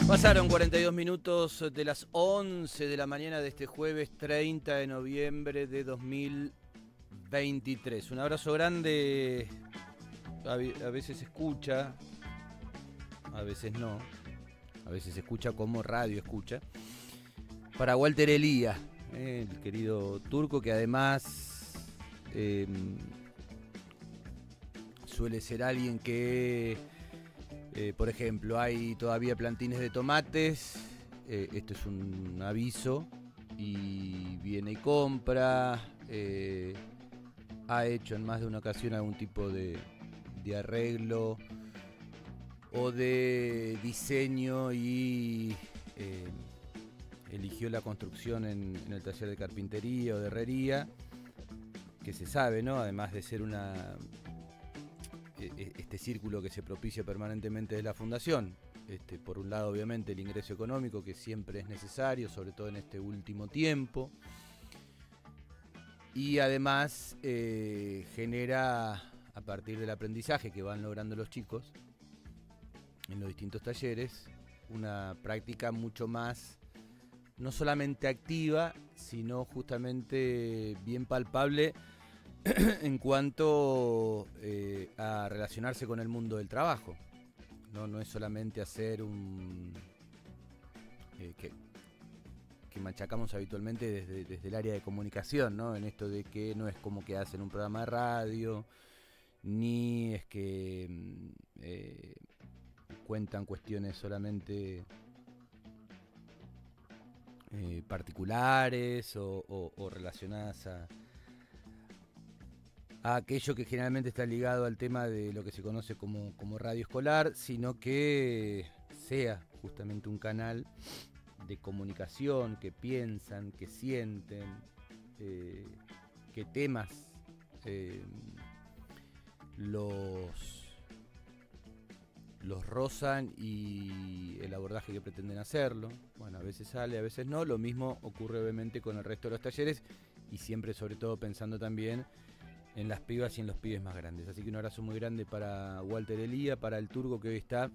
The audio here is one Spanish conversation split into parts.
Pasaron 42 minutos de las 11 de la mañana de este jueves 30 de noviembre de 2023. Un abrazo grande. A veces se escucha, a veces no. A veces se escucha como radio escucha. Para Walter Elía, el querido turco, que además suele ser alguien que... por ejemplo, hay todavía plantines de tomates, esto es un aviso, y viene y compra, ha hecho en más de una ocasión algún tipo de arreglo o de diseño y eligió la construcción en el taller de carpintería o de herrería, que se sabe, ¿no? Además de ser este círculo que se propicia permanentemente de la fundación. Por un lado, obviamente, el ingreso económico, que siempre es necesario, sobre todo en este último tiempo. Y además genera, a partir del aprendizaje que van logrando los chicos en los distintos talleres, una práctica mucho más, no solamente activa, sino justamente bien palpable en cuanto a relacionarse con el mundo del trabajo. No es solamente hacer un... que machacamos habitualmente desde el área de comunicación, ¿no? En esto de que no es como que hacen un programa de radio, ni es que cuentan cuestiones solamente particulares o relacionadas a aquello que generalmente está ligado al tema de lo que se conoce como radio escolar, sino que sea justamente un canal de comunicación, que piensan, que sienten, que temas los rozan y el abordaje que pretenden hacerlo. Bueno, a veces sale, a veces no. Lo mismo ocurre obviamente con el resto de los talleres y siempre, sobre todo, pensando también en las pibas y en los pibes más grandes. Así que un abrazo muy grande para Walter Elía, para el turco que hoy está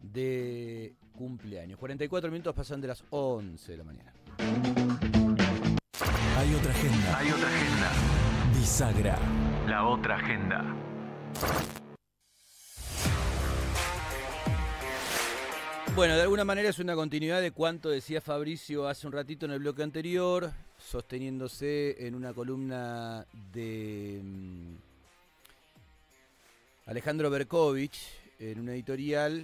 de cumpleaños. 44 minutos pasan de las 11 de la mañana. Hay otra agenda. Hay otra agenda. Bisagra. La otra agenda. Bueno, de alguna manera es una continuidad de cuanto decía Fabricio hace un ratito en el bloque anterior, sosteniéndose en una columna de Alejandro Berkovich en una editorial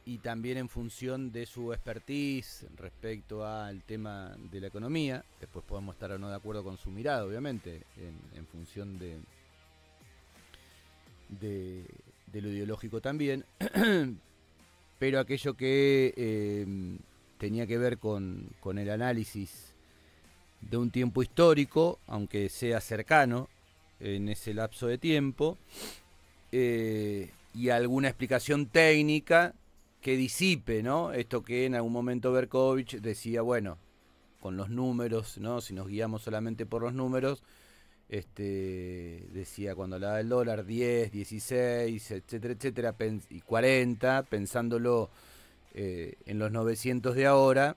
y también en función de su expertise respecto al tema de la economía. Después podemos estar o no de acuerdo con su mirada, obviamente, en función de lo ideológico también. Pero aquello que tenía que ver con el análisis de un tiempo histórico, aunque sea cercano en ese lapso de tiempo, y alguna explicación técnica que disipe, ¿no? Esto que en algún momento Berkovich decía, bueno, con los números, ¿no? Si nos guiamos solamente por los números, decía cuando hablaba del dólar 10, 16, etcétera, etcétera, y 40, pensándolo en los 900 de ahora,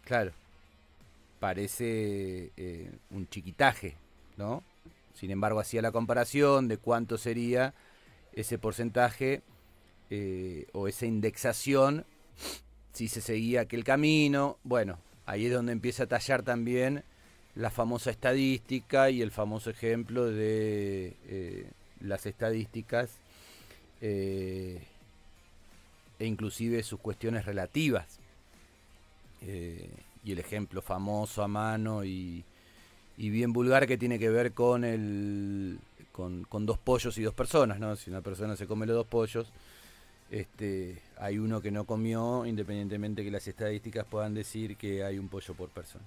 claro, parece un chiquitaje, ¿no? Sin embargo, hacía la comparación de cuánto sería ese porcentaje o esa indexación si se seguía aquel camino. Bueno, ahí es donde empieza a tallar también la famosa estadística y el famoso ejemplo de las estadísticas e inclusive sus cuestiones relativas. Y el ejemplo famoso a mano y bien vulgar que tiene que ver con dos pollos y dos personas, ¿no? Si una persona se come los dos pollos, hay uno que no comió, independientemente que las estadísticas puedan decir que hay un pollo por persona.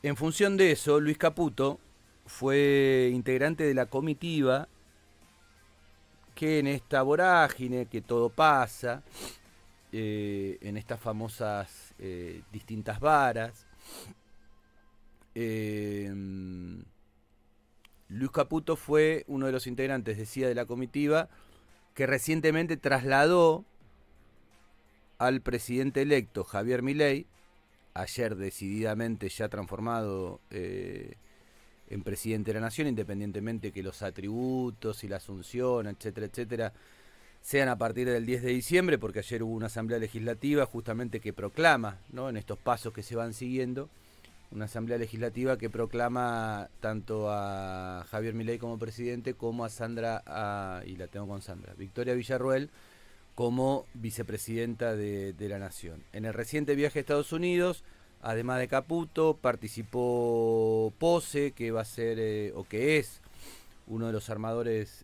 En función de eso, Luis Caputo fue integrante de la comitiva que en esta vorágine, que todo pasa, en estas famosas distintas varas, Luis Caputo fue uno de los integrantes, decía, de la comitiva que recientemente trasladó al presidente electo Javier Milei, ayer decididamente ya transformado en presidente de la Nación, independientemente que los atributos y la asunción, etcétera, etcétera, sean a partir del 10 de diciembre, porque ayer hubo una asamblea legislativa justamente que proclama, ¿no?, en estos pasos que se van siguiendo, una asamblea legislativa que proclama tanto a Javier Milei como presidente, como a y la tengo con Sandra, Victoria Villarruel, como vicepresidenta de la Nación. En el reciente viaje a Estados Unidos, además de Caputo, participó Pose, que va a ser, o que es, uno de los armadores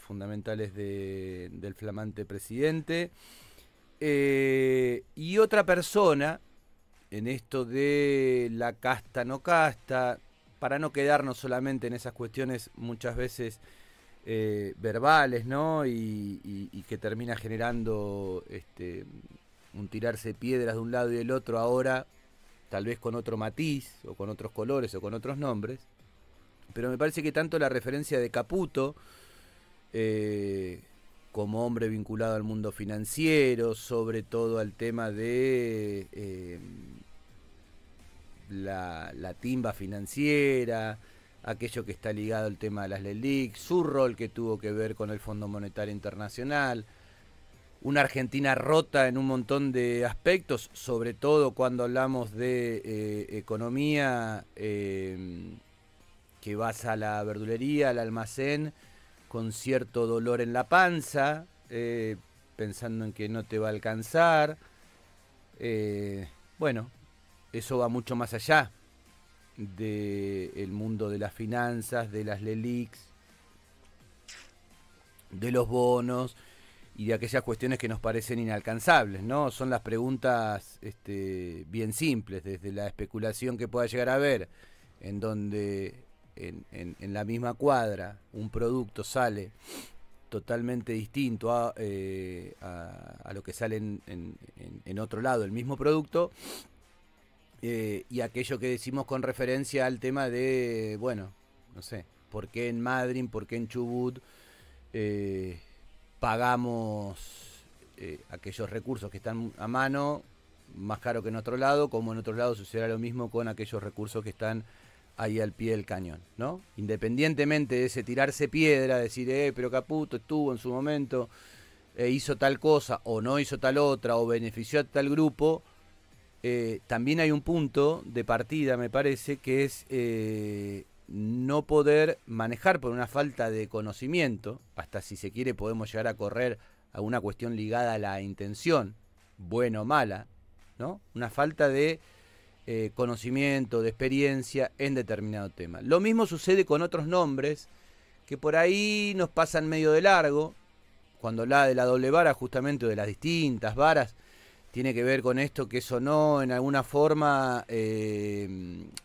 fundamentales del flamante presidente. Y otra persona, en esto de la casta no casta, para no quedarnos solamente en esas cuestiones muchas veces verbales, ¿no? Y que termina generando un tirarse piedras de un lado y del otro ahora, tal vez con otro matiz, o con otros colores, o con otros nombres. Pero me parece que tanto la referencia de Caputo, como hombre vinculado al mundo financiero, sobre todo al tema de la timba financiera, aquello que está ligado al tema de las LELIC, su rol que tuvo que ver con el Fondo Monetario Internacional, una Argentina rota en un montón de aspectos, sobre todo cuando hablamos de economía, que vas a la verdulería, al almacén, con cierto dolor en la panza, pensando en que no te va a alcanzar. Bueno, eso va mucho más allá del mundo de las finanzas, de las LELICs, de los bonos y de aquellas cuestiones que nos parecen inalcanzables, ¿no? Son las preguntas bien simples, desde la especulación que pueda llegar a haber, en donde en la misma cuadra un producto sale totalmente distinto a lo que sale en otro lado, el mismo producto, y aquello que decimos con referencia al tema de, bueno, no sé, ¿por qué en Madryn, por qué en Chubut pagamos aquellos recursos que están a mano más caro que en otro lado, como en otro lado sucederá lo mismo con aquellos recursos que están ahí al pie del cañón, ¿no? Independientemente de ese tirarse piedra, decir, pero Caputo estuvo en su momento, hizo tal cosa, o no hizo tal otra, o benefició a tal grupo, también hay un punto de partida, me parece, que es no poder manejar por una falta de conocimiento, hasta si se quiere podemos llegar a correr a una cuestión ligada a la intención, buena o mala, ¿no? Una falta de conocimiento, de experiencia en determinado tema. Lo mismo sucede con otros nombres que por ahí nos pasan medio de largo. Cuando hablaba de la doble vara, justamente, o de las distintas varas, tiene que ver con esto que sonó en alguna forma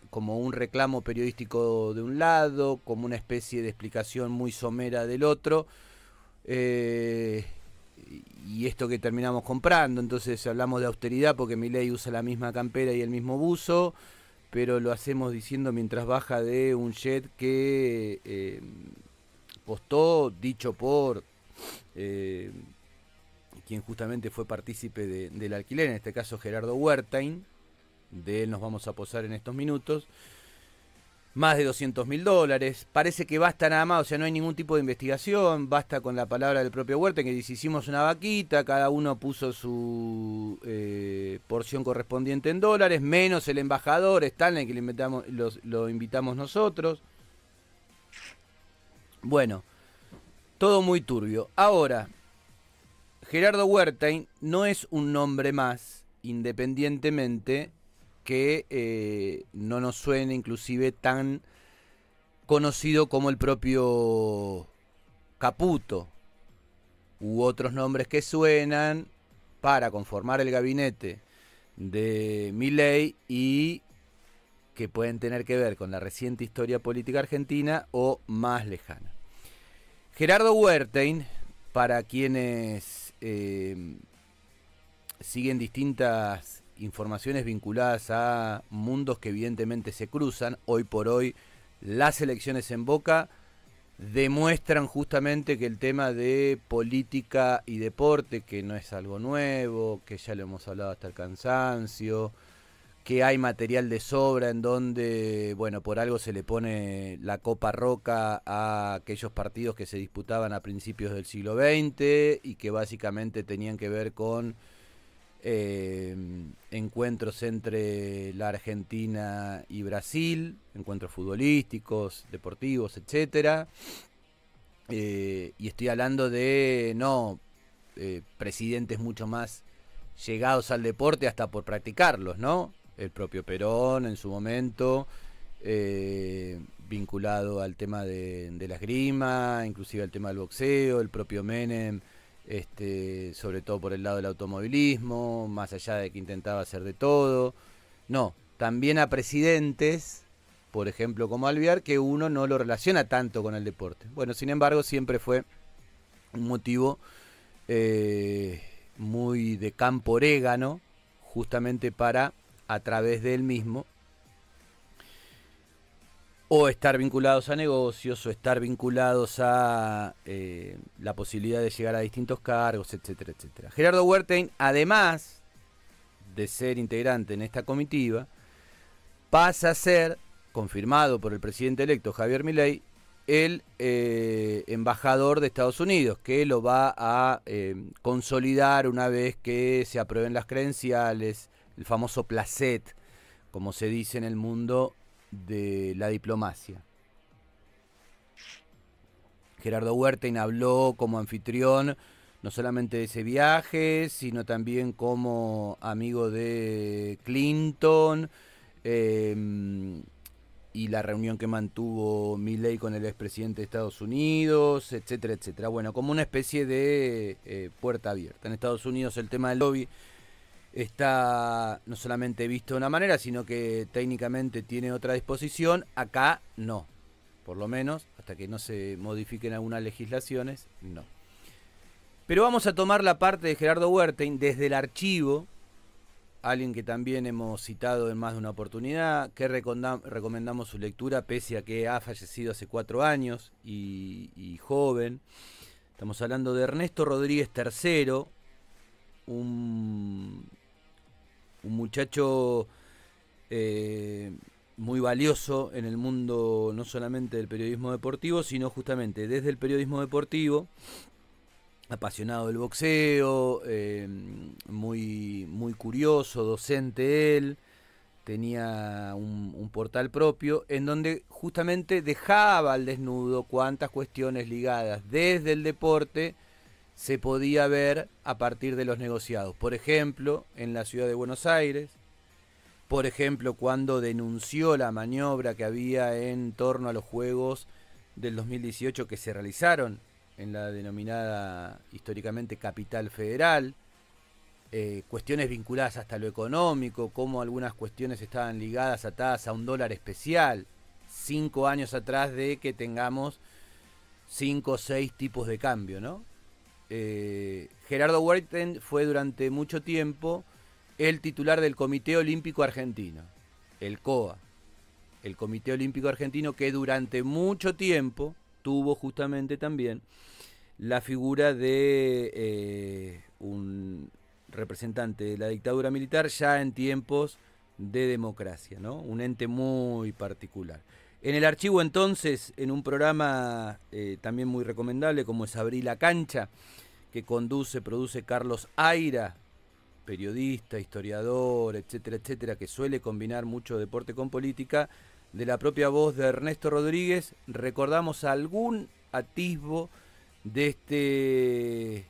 como un reclamo periodístico de un lado, como una especie de explicación muy somera del otro, y esto que terminamos comprando. Entonces hablamos de austeridad porque Milei usa la misma campera y el mismo buzo, pero lo hacemos diciendo mientras baja de un jet que costó, dicho por quien justamente fue partícipe del alquiler, en este caso Gerardo Wertheim, de él nos vamos a posar en estos minutos, más de $200.000. Parece que basta nada más, o sea, no hay ningún tipo de investigación, basta con la palabra del propio Wertheim, que dice, hicimos una vaquita, cada uno puso su porción correspondiente en dólares, menos el embajador Stanley, que lo invitamos nosotros. Bueno, todo muy turbio. Ahora, Gerardo Wertheim no es un nombre más, independientemente que no nos suene inclusive tan conocido como el propio Caputo u otros nombres que suenan para conformar el gabinete de Milei y que pueden tener que ver con la reciente historia política argentina o más lejana. Gerardo Wertheim, para quienes siguen distintas informaciones vinculadas a mundos que evidentemente se cruzan, hoy por hoy las elecciones en Boca demuestran justamente que el tema de política y deporte, que no es algo nuevo, que ya lo hemos hablado hasta el cansancio, que hay material de sobra en donde, bueno, por algo se le pone la Copa Roca a aquellos partidos que se disputaban a principios del siglo XX y que básicamente tenían que ver con encuentros entre la Argentina y Brasil, encuentros futbolísticos, deportivos, etcétera. Y estoy hablando de presidentes mucho más llegados al deporte hasta por practicarlos, ¿no? El propio Perón en su momento, vinculado al tema de la esgrima, inclusive al tema del boxeo, el propio Menem, sobre todo por el lado del automovilismo, más allá de que intentaba hacer de todo. No, también a presidentes, por ejemplo como Alvear, que uno no lo relaciona tanto con el deporte. Bueno, sin embargo, siempre fue un motivo muy de campo orégano, justamente para, a través de él mismo, o estar vinculados a negocios, o estar vinculados a la posibilidad de llegar a distintos cargos, etcétera, etcétera. Gerardo Wertheim, además de ser integrante en esta comitiva, pasa a ser, confirmado por el presidente electo Javier Milei, el embajador de Estados Unidos, que lo va a consolidar una vez que se aprueben las credenciales, el famoso placet, como se dice en el mundo de la diplomacia. Gerardo Wertheim habló como anfitrión no solamente de ese viaje, sino también como amigo de Clinton, y la reunión que mantuvo Milei con el expresidente de Estados Unidos, etcétera, etcétera. Bueno, como una especie de puerta abierta. En Estados Unidos el tema del lobby está no solamente visto de una manera, sino que técnicamente tiene otra disposición. Acá no, por lo menos hasta que no se modifiquen algunas legislaciones, no. Pero vamos a tomar la parte de Gerardo Wertheim desde el archivo, alguien que también hemos citado en más de una oportunidad, que recomendamos su lectura pese a que ha fallecido hace 4 años y joven. Estamos hablando de Ernesto Rodríguez III, un muchacho muy valioso en el mundo no solamente del periodismo deportivo, sino justamente desde el periodismo deportivo, apasionado del boxeo, muy curioso, docente él, tenía un portal propio en donde justamente dejaba al desnudo cuántas cuestiones ligadas desde el deporte se podía ver a partir de los negociados. Por ejemplo, en la ciudad de Buenos Aires, por ejemplo, cuando denunció la maniobra que había en torno a los Juegos del 2018 que se realizaron en la denominada históricamente Capital Federal, cuestiones vinculadas hasta lo económico, como algunas cuestiones estaban ligadas, atadas a un dólar especial, 5 años atrás de que tengamos 5 o 6 tipos de cambio, ¿no? Gerardo Wertheim fue durante mucho tiempo el titular del Comité Olímpico Argentino, el COA, el Comité Olímpico Argentino, que durante mucho tiempo tuvo justamente también la figura de un representante de la dictadura militar ya en tiempos de democracia, ¿no? Un ente muy particular. En el archivo entonces, en un programa también muy recomendable como es Abrí la Cancha, que produce Carlos Aira, periodista, historiador, etcétera, etcétera, que suele combinar mucho deporte con política, de la propia voz de Ernesto Rodríguez, recordamos algún atisbo de este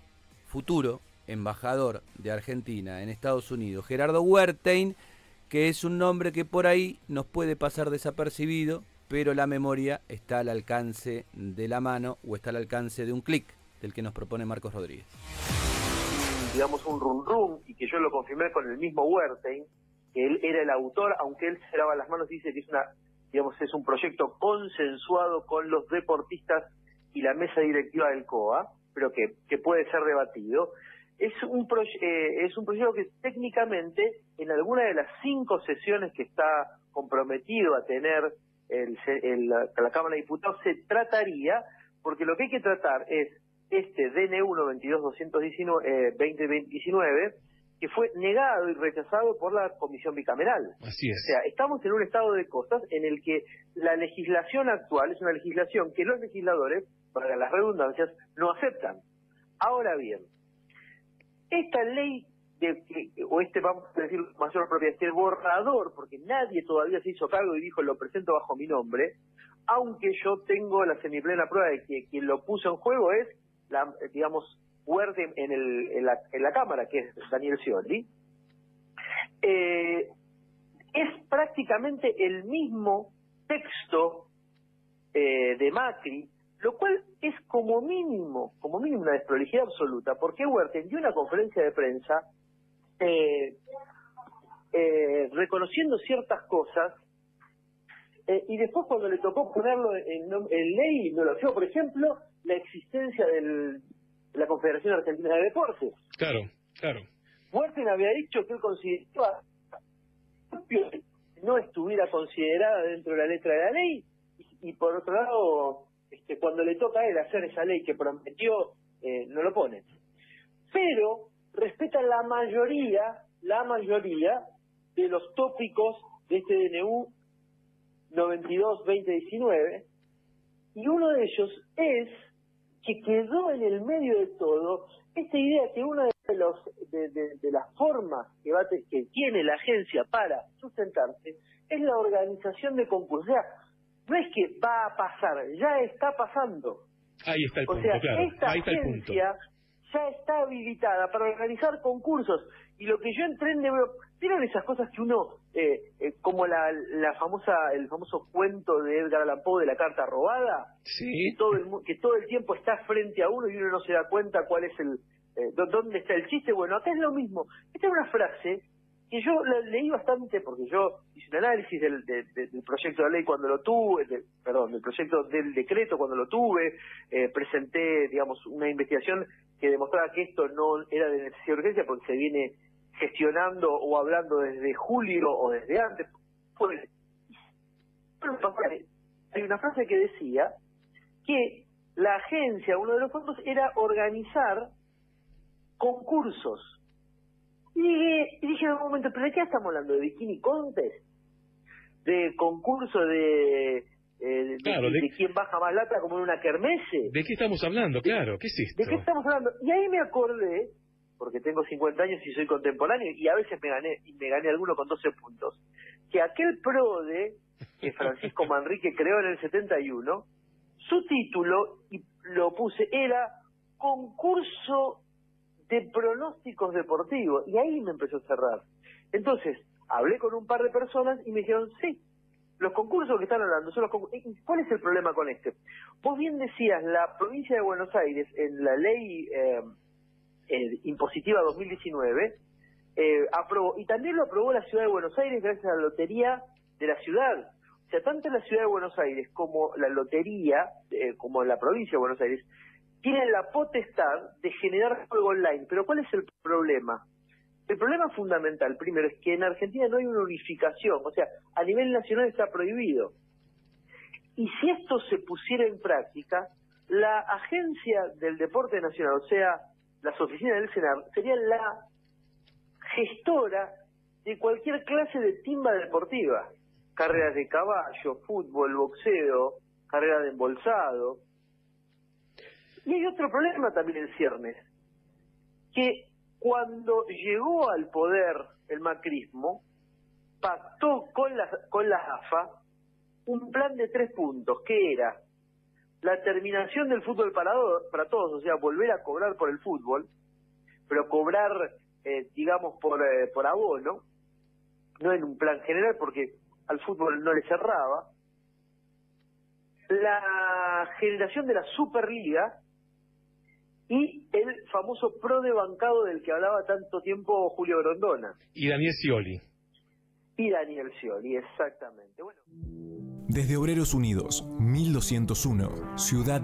futuro embajador de Argentina en Estados Unidos, Gerardo Wertheim, que es un nombre que por ahí nos puede pasar desapercibido, pero la memoria está al alcance de la mano o está al alcance de un clic del que nos propone Marcos Rodríguez. Digamos un run y que yo lo confirmé con el mismo Wertheim, que él era el autor, aunque él se lava las manos, dice que es un proyecto consensuado con los deportistas y la mesa directiva del COA, pero que puede ser debatido. Es un proyecto que técnicamente en alguna de las 5 sesiones que está comprometido a tener la Cámara de Diputados se trataría porque lo que hay que tratar es este DNU 92-219, que fue negado y rechazado por la Comisión Bicameral. Así es. O sea, estamos en un estado de cosas en el que la legislación actual es una legislación que los legisladores, para las redundancias, no aceptan. Ahora bien, esta ley, vamos a decir mayor propiedad, este borrador, porque nadie todavía se hizo cargo y dijo lo presento bajo mi nombre, aunque yo tengo la semiplena prueba de que quien lo puso en juego es, Wertheim en la Cámara, que es Daniel Scioli, es prácticamente el mismo texto de Macri, lo cual es como mínimo una desprolijidad absoluta, porque Wertheim dio una conferencia de prensa reconociendo ciertas cosas, y después cuando le tocó ponerlo en ley, no lo hizo. Por ejemplo, la existencia de la Confederación Argentina de Deportes. Claro. Wertheim había dicho que él consideraba que no estuviera considerada dentro de la letra de la ley, y por otro lado, cuando le toca a él hacer esa ley que prometió, no lo pone. Pero respeta la mayoría de los tópicos de este DNU 92-2019, y uno de ellos es que quedó en el medio de todo esta idea que una de las formas que tiene la agencia para sustentarse es la organización de concursos. O sea, no es que va a pasar, ya está pasando. Ahí está el punto, claro. Ahí está el punto. Ya está habilitada para organizar concursos, y lo que yo entiendo, ¿vieron esas cosas que uno, como el famoso cuento de Edgar Allan Poe de la carta robada? Sí. Que todo el tiempo está frente a uno y uno no se da cuenta cuál es dónde está el chiste. Bueno, acá es lo mismo. Esta es una frase que yo leí bastante, porque yo hice un análisis del proyecto de ley cuando lo tuve, del proyecto del decreto cuando lo tuve, presenté, una investigación que demostraba que esto no era de necesidad de urgencia, porque se viene gestionando o hablando desde julio o desde antes. Hay una frase que decía que la agencia, uno de los fondos, era organizar concursos. Y dije en un momento, ¿pero de qué estamos hablando? ¿De bikini contest? ¿De concurso de quién baja más lata como en una kermesse? ¿De qué estamos hablando? Claro, ¿qué es esto? ¿De qué estamos hablando? Y ahí me acordé, porque tengo 50 años y soy contemporáneo, y a veces me gané alguno con 12 puntos, que aquel PRODE que Francisco Manrique creó en el 71, su título, y lo puse, era Concurso de Pronósticos Deportivos, y ahí me empezó a cerrar. Entonces, hablé con un par de personas y me dijeron, sí, los concursos que están hablando son los concursos. ¿Cuál es el problema con este? Vos bien decías, la provincia de Buenos Aires, en la ley impositiva 2019, aprobó, y también lo aprobó la ciudad de Buenos Aires gracias a la lotería de la ciudad. O sea, tanto la ciudad de Buenos Aires como la lotería, como la provincia de Buenos Aires, tienen la potestad de generar juego online. Pero ¿cuál es el problema? El problema fundamental, primero, es que en Argentina no hay una unificación, o sea, a nivel nacional está prohibido. Y si esto se pusiera en práctica, la Agencia del Deporte Nacional, o sea, las oficinas del CENAR, sería la gestora de cualquier clase de timba deportiva. Carreras de caballo, fútbol, boxeo, carreras de embolsado. Y hay otro problema también en ciernes, que cuando llegó al poder el macrismo, pactó con la AFA un plan de 3 puntos, que era la terminación del fútbol para todos, o sea, volver a cobrar por el fútbol, pero cobrar, por abono, no en un plan general, porque al fútbol no le cerraba, la generación de la Superliga y el famoso PRODE bancado del que hablaba tanto tiempo Julio Grondona. Y Daniel Scioli. Exactamente. Bueno. Desde Obreros Unidos, 1201, Ciudad